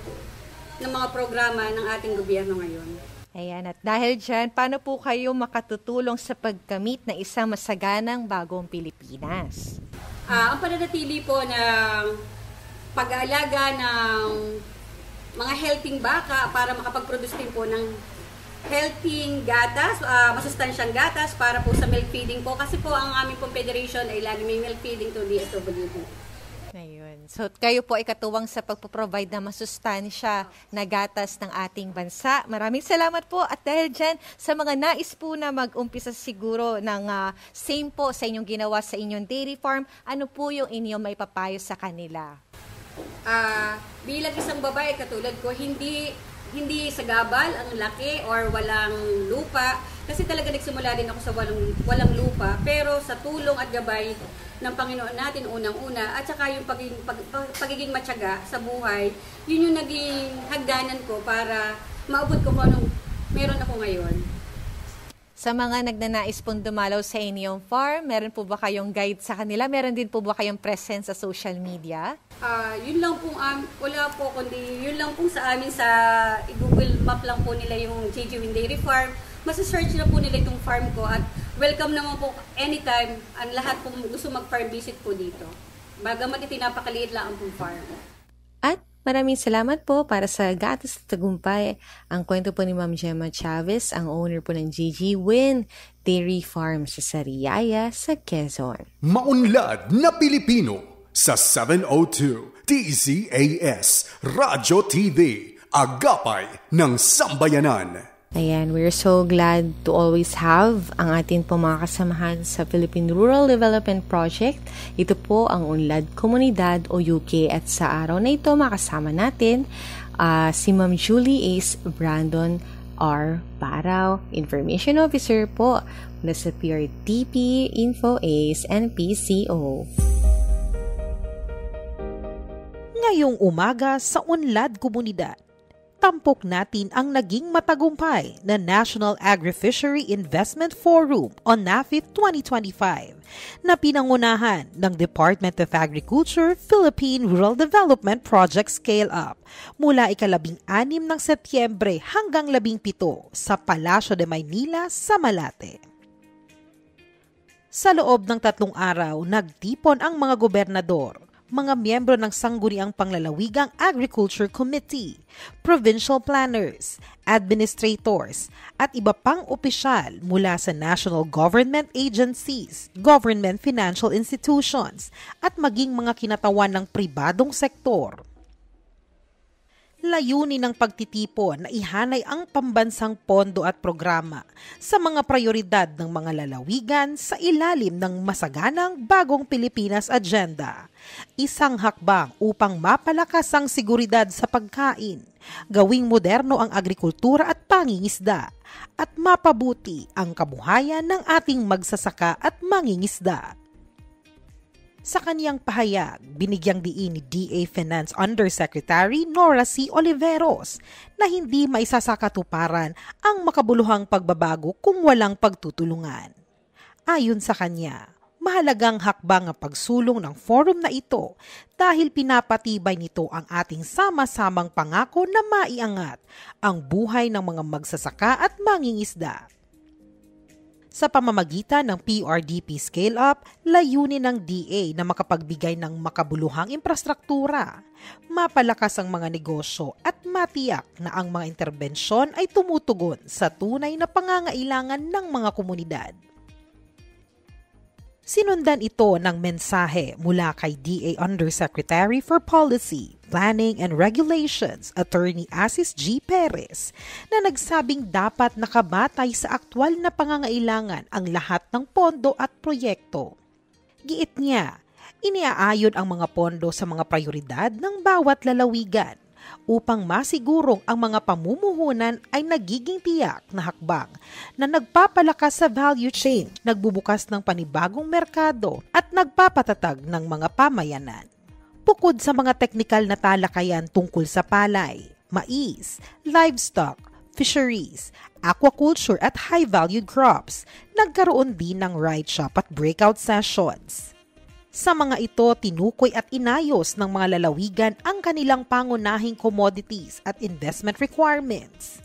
ng mga programa ng ating gobyerno ngayon. Ayan, at dahil dyan, paano po kayo makatutulong sa pagkamit ng isang masaganang bagong Pilipinas? Ang pananatili po ng pag-aalaga ng mga healthy baka para makapag-produce din po ng healthy gatas, masustansyang gatas para po sa milk feeding po. Kasi po ang aming pong federation ay lagi may milk feeding to DSWD. Ayun. So kayo po ay katuwang sa pagpo-provide na masustansya na gatas ng ating bansa. Maraming salamat po at dahil dyan sa mga nais po na mag-umpisa siguro ng same po sa inyong ginawa sa inyong dairy farm, ano po yung inyong may papayo sa kanila? Bilang isang babae katulad ko, hindi sagabal ang laki or walang lupa kasi talaga nagsimula din ako sa walang lupa, pero sa tulong at gabay ng Panginoon natin unang-una at saka yung pagiging matyaga sa buhay, yun yung naging hagdanan ko para maabot ko kung anong meron ako ngayon. Sa mga nagnanais pong dumalaw sa inyong farm, meron po ba kayong guide sa kanila? Meron din po ba kayong presence sa social media? Yun lang pong, wala po, kundi yun lang pong sa amin sa Google Map lang po nila yung JJ Win Dairy Farm. Masa-search na po nila itong farm ko at welcome naman po anytime ang lahat po gusto mag-farm visit po dito. Bagamat itinapakaliit lang ang pong farm. At maraming salamat po para sa Gatas at Tagumpay. Ang kwento po ni Ma'am Gemma Chavez, ang owner po ng JJ Win Dairy Farm sa Sariaya, sa Quezon. Maunlad na Pilipino sa 702 DZAS Radyo TV, Agapay ng Sambayanan. Ayan, we're so glad to always have ang atin po mga kasamahan sa Philippine Rural Development Project. Ito po ang Unlad Komunidad o UK at sa araw na ito makasama natin si Ma'am Julie Ace Brandon R. Paraw, Information Officer po na sa PRTP, Info Ace, and PCO. Ngayong umaga sa Unlad Komunidad, tampok natin ang naging matagumpay na National Agri-Fishery Investment Forum o NAFIF 2025 na pinangunahan ng Department of Agriculture Philippine Rural Development Project Scale-Up mula ika-16 ng Setyembre hanggang 17 sa Palasyo de Maynila sa Malate. Sa loob ng 3 araw, nagtipon ang mga gobernador, mga miyembro ng Sangguniang Panglalawigang Agriculture Committee, provincial planners, administrators, at iba pang opisyal mula sa national government agencies, government financial institutions, at maging mga kinatawan ng pribadong sektor. Layunin ng pagtitipon na ihanay ang pambansang pondo at programa sa mga prioridad ng mga lalawigan sa ilalim ng masaganang Bagong Pilipinas Agenda. Isang hakbang upang mapalakas ang seguridad sa pagkain, gawing moderno ang agrikultura at pangingisda, at mapabuti ang kabuhayan ng ating magsasaka at mangingisda. Sa kaniyang pahayag, binigyang diin ni DA Finance Undersecretary Nora C. Oliveros na hindi maisasakatuparan ang makabuluhang pagbabago kung walang pagtutulungan. Ayon sa kanya, mahalagang hakbang ang pagsulong ng forum na ito dahil pinapatibay nito ang ating sama-samang pangako na maiangat ang buhay ng mga magsasaka at mangingisda. Sa pamamagitan ng PRDP Scale-Up, layunin ng DA na makapagbigay ng makabuluhang infrastruktura, mapalakas ang mga negosyo at matiyak na ang mga interbensyon ay tumutugon sa tunay na pangangailangan ng mga komunidad. Sinundan ito ng mensahe mula kay DA Undersecretary for Policy, Planning and Regulations, Attorney Asis G. Perez, na nagsabing dapat nakabatay sa aktwal na pangangailangan ang lahat ng pondo at proyekto. Giit niya, iniaayon ang mga pondo sa mga prioridad ng bawat lalawigan upang masigurong ang mga pamumuhunan ay nagiging tiyak na hakbang na nagpapalakas sa value chain, nagbubukas ng panibagong merkado at nagpapatatag ng mga pamayanan. Bukod sa mga teknikal na talakayan tungkol sa palay, mais, livestock, fisheries, aquaculture at high-valued crops, nagkaroon din ng ride shop at breakout sessions. Sa mga ito, tinukoy at inayos ng mga lalawigan ang kanilang pangunahing commodities at investment requirements.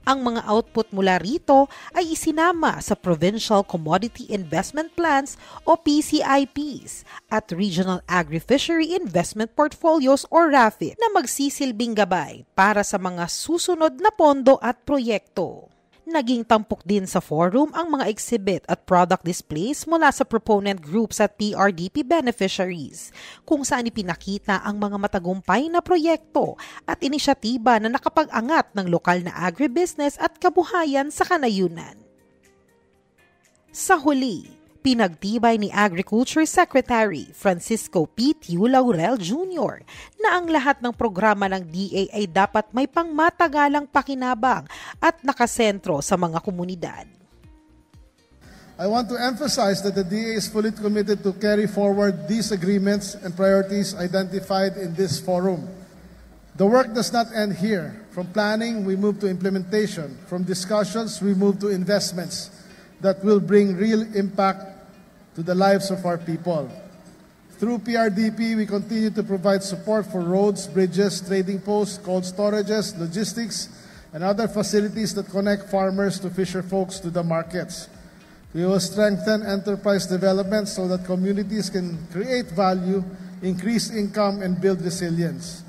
Ang mga output mula rito ay isinama sa Provincial Commodity Investment Plans o PCIPs at Regional Agri-Fishery Investment Portfolios o RAFIP na magsisilbing gabay para sa mga susunod na pondo at proyekto. Naging tampok din sa forum ang mga exhibit at product displays mula sa proponent groups at PRDP beneficiaries, kung saan ipinakita ang mga matagumpay na proyekto at inisyatiba na nakapag-angat ng lokal na agribusiness at kabuhayan sa kanayunan. Sa huli, pinagtibay ni Agriculture Secretary Francisco P. Tiu Laurel Jr. na ang lahat ng programa ng DA ay dapat may pangmatagalang pakinabang at nakasentro sa mga komunidad. I want to emphasize that the DA is fully committed to carry forward these agreements and priorities identified in this forum. The work does not end here. From planning, we move to implementation. From discussions, we move to investments that will bring real impact to the lives of our people. Through PRDP, we continue to provide support for roads, bridges, trading posts, cold storages, logistics, and other facilities that connect farmers to fisher folks to the markets. We will strengthen enterprise development so that communities can create value, increase income, and build resilience.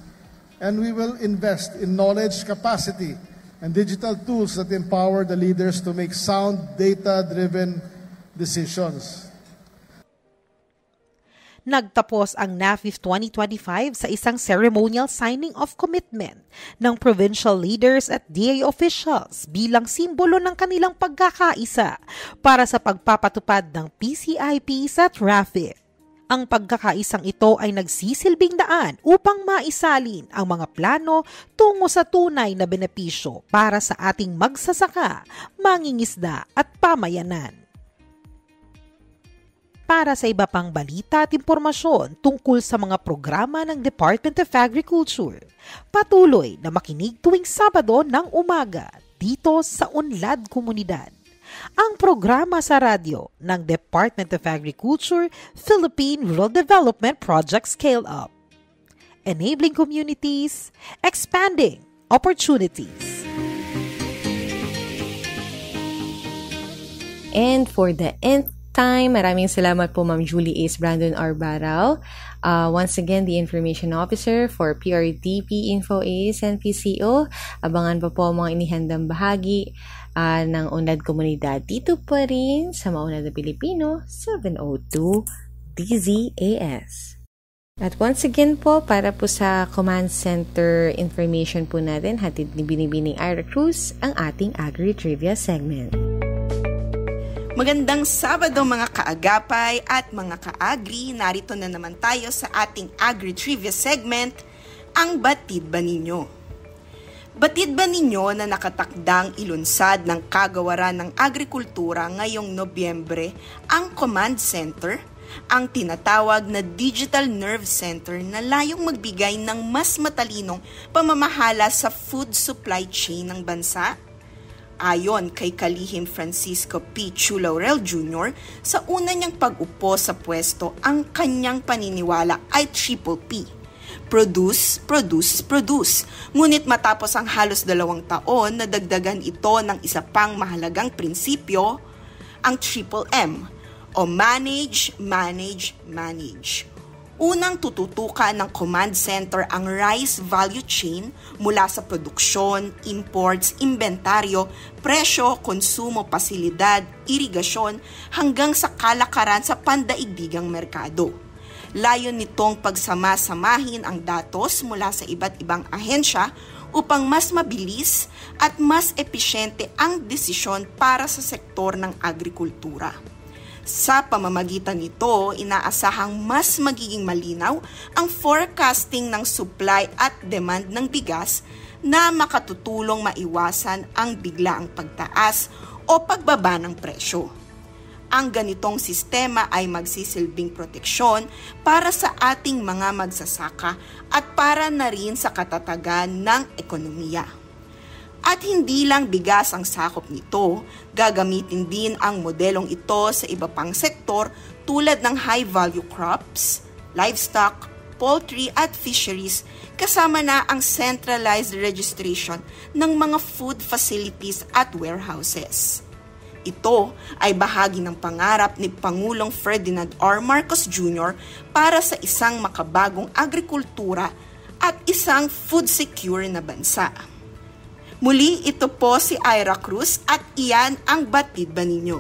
And we will invest in knowledge, capacity, and digital tools that empower the leaders to make sound, data-driven decisions. Nagtapos ang NAFIF 2025 sa isang ceremonial signing of commitment ng provincial leaders at DA officials bilang simbolo ng kanilang pagkakaisa para sa pagpapatupad ng PCIPs at RAFIP. Ang pagkakaisang ito ay nagsisilbing daan upang maisalin ang mga plano tungo sa tunay na benepisyo para sa ating magsasaka, mangingisda at pamayanan. Para sa iba pang balita at impormasyon tungkol sa mga programa ng Department of Agriculture, patuloy na makinig tuwing Sabado ng umaga dito sa Unlad Komunidad. Ang programa sa radyo ng Department of Agriculture Philippine Rural Development Project Scale Up. Enabling communities, expanding opportunities. And for the nth time, maraming salamat po Ma'am Julie Ace Brandon Arbarao. Once again, the Information Officer for PRDP, InfoAce, and PCO. Abangan pa po mga inihandang bahagi ng Unlad Komunidad dito pa rin sa Maunlad na Pilipino, 702 DZAS. At once again po, para po sa Command Center information po natin, hatid ni Binibining Ira Cruz ang ating Agri-Trivia segment. Magandang Sabado mga kaagapay at mga kaagri, narito na naman tayo sa ating Agri-Trivia segment, ang Batid Ba Ninyo? Batid ba ninyo na nakatakdang ilunsad ng Kagawaran ng Agrikultura ngayong Nobyembre ang Command Center, ang tinatawag na Digital Nerve Center na layong magbigay ng mas matalinong pamamahala sa food supply chain ng bansa? Ayon kay Kalihim Francisco P. Tiu Laurel Jr., sa una niyang pag-upo sa pwesto, ang kanyang paniniwala ay triple P. Produce, produce, produce. Ngunit matapos ang halos 2 taon, nadagdagan ito ng isa pang mahalagang prinsipyo, ang triple M, o manage, manage, manage. Unang tututukan ng Command Center ang rice value chain mula sa produksyon, imports, inventaryo, presyo, konsumo, pasilidad, irigasyon hanggang sa kalakaran sa pandaigdigang merkado. Layon nitong pagsama-samahin ang datos mula sa iba't ibang ahensya upang mas mabilis at mas episyente ang desisyon para sa sektor ng agrikultura. Sa pamamagitan nito, inaasahang mas magiging malinaw ang forecasting ng supply at demand ng bigas na makatutulong maiwasan ang biglaang pagtaas o pagbaba ng presyo. Ang ganitong sistema ay magsisilbing proteksyon para sa ating mga magsasaka at para na rin sa katatagan ng ekonomiya. At hindi lang bigas ang sakop nito, gagamitin din ang modelong ito sa iba pang sektor tulad ng high-value crops, livestock, poultry at fisheries, kasama na ang centralized registration ng mga food facilities at warehouses. Ito ay bahagi ng pangarap ni Pangulong Ferdinand R. Marcos Jr. para sa isang makabagong agrikultura at isang food secure na bansa. Muli, ito po si Ira Cruz at iyan ang Batid Ba Ninyo.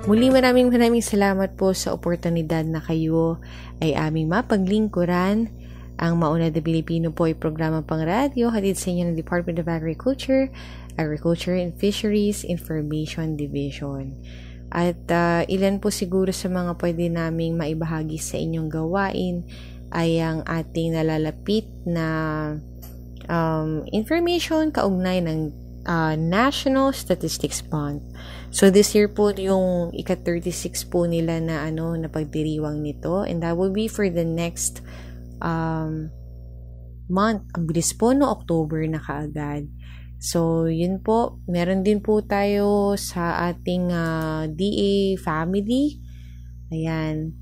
Muli maraming salamat po sa oportunidad na kayo ay aming mapaglingkuran. Ang Maunlad na Pilipino po ay programa pang radyo hatid sa inyo ng Department of Agriculture and Fisheries Information Division. At ilan po siguro sa mga pwede naming maibahagi sa inyong gawain ay ang ating nalalapit na information kaugnay ng National Statistics Month. So this year po yung ika-36 po nila na na pagdiriwang nito, and that will be for the next month. Ang bilis po no, October na kaagad. So yun po, meron din po tayo sa ating DA family. Ayan.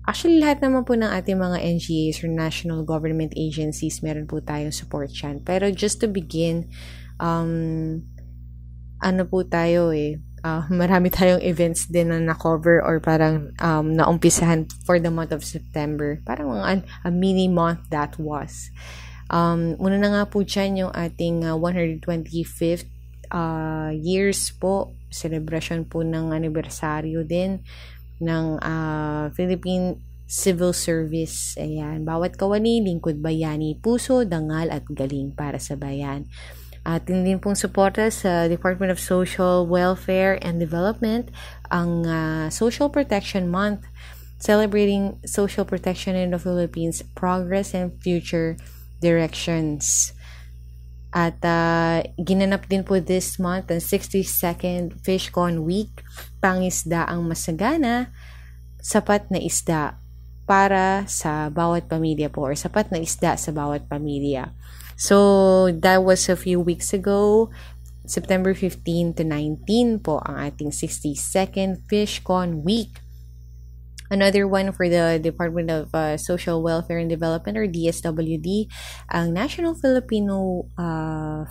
Actually, lahat naman po ng ating mga NGAs or national government agencies, meron po tayong support dyan. Pero just to begin, po tayo marami tayong events din na na-cover or parang naumpisahan for the month of September. Parang a mini month that was. Una na nga po dyan yung ating 125th years po, celebration po ng anibersaryo din ng Philippine Civil Service. Ayan, bawat kawani, lingkod bayani, puso, dangal at galing para sa bayan. Atin din pong suporta sa Department of Social Welfare and Development ang Social Protection Month, celebrating social protection in the Philippines, progress and future directions. At ginanap din po this month ang 62nd FishCon Week, pangisda ang masagana, sapat na isda para sa bawat pamilya po, or sapat na isda sa bawat pamilya. So, that was a few weeks ago, September 15 to 19 po ang ating 62nd FishCon Week. Another one for the Department of Social Welfare and Development or DSWD, ang National Filipino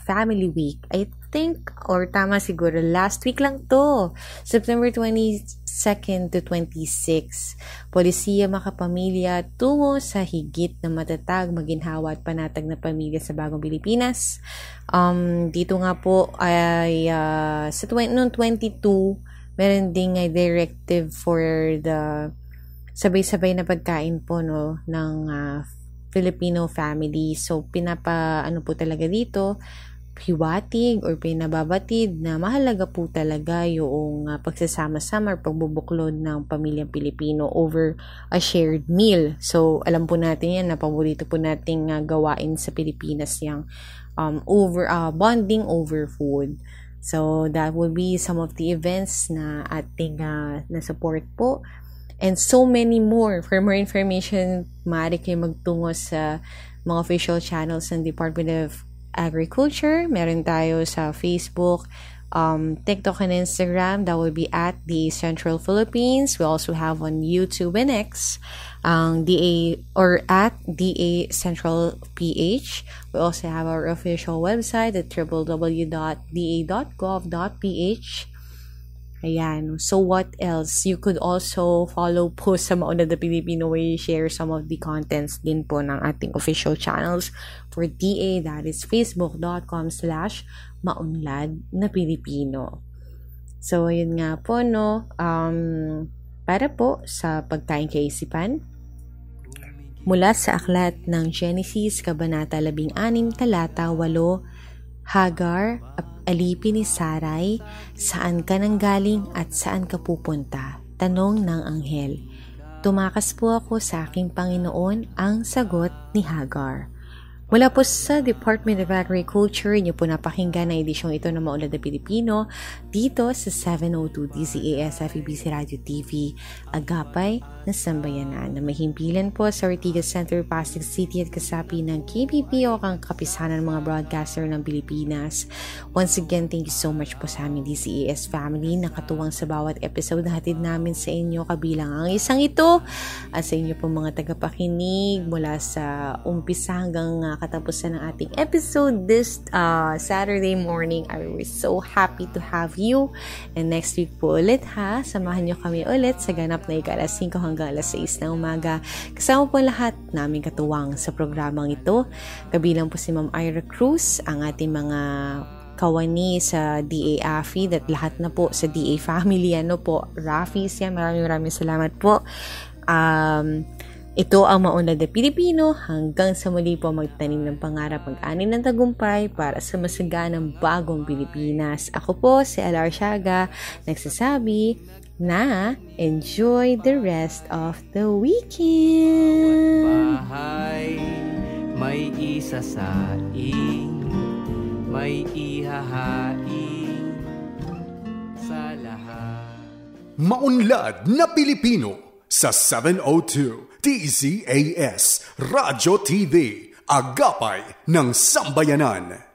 Family Week. I think, or tama siguro, last week lang to. September 22nd to 26. Polisiya makapamilya tungo sa higit na matatag, maginhawa at panatag na pamilya sa bagong Pilipinas. Dito nga po ay sa noong 22, meron ding directive for the sabay-sabay na pagkain po ng Filipino family. So pinapa po talaga dito, hiwatig or pinababatid na mahalaga po talaga yung pagsasama-sama or pagbubuklod ng pamilyang Pilipino over a shared meal. So alam po natin yan na paborito po nating gawain sa Pilipinas yung bonding over food. So that will be some of the events na ating na support po. And so many more. For more information, maaari kayo magtungo sa mga official channels ng Department of Agriculture. Meron tayo sa Facebook, TikTok and Instagram. That will be at DA Central Philippines. We also have on YouTube and X, DA or at DA Central PH. We also have our official website at www.da.gov.ph. Ayan. So what else? You could also follow po sa Maunlad na Pilipino where you share some of the contents din po ng ating official channels for DA. That is facebook.com/Maunlad na Pilipino. So, yun nga po, para po sa pagkain kaisipan. Mula sa aklat ng Genesis, Kabanata 16, Talata 8, Hagar, alipin ni Sarai, saan ka nanggaling at saan ka pupunta? Tanong ng anghel. Tumakas po ako sa aking Panginoon, ang sagot ni Hagar. Mula po sa Department of Agriculture, inyo po napakinggan na edisyong ito ng Maunlad na Pilipino dito sa 702 DZAS FEBC Radio TV, Agapay na Sambayanan, na mahimpilan po sa Ortigas Center, Pasig City at kasapi ng KBP o ang kapisanan ng mga broadcaster ng Pilipinas. Once again, thank you so much po sa aming DZAS family, nakatuwang sa bawat episode na hatid namin sa inyo, kabilang ang isang ito at sa inyo po mga tagapakinig mula sa umpisa hanggang katapusan ng ating episode this Saturday morning. We're so happy to have you. And next week po ulit ha, samahan nyo kami ulit sa ganap na ika-alas 5 hanggang alas 6 ng umaga. Kasama po lahat namin katuwang sa programang ito. Kabilang po si Ma'am Ira Cruz, ang ating mga kawani sa DA AFI at lahat na po sa DA family. Rafis yan. Maraming salamat po. Ito ang Maunlad na Pilipino. Hanggang sa muli po magtanim ng pangarap, mag-ani ng tagumpay para sa masaganang bagong Pilipinas. Ako po si Alar Siaga, nagsasabi na enjoy the rest of the weekend. Bahay, may isasaing, may ihahain sa lahat. Maunlad na Pilipino sa 702 DZAS Radyo TV, Agapay ng Sambayanan.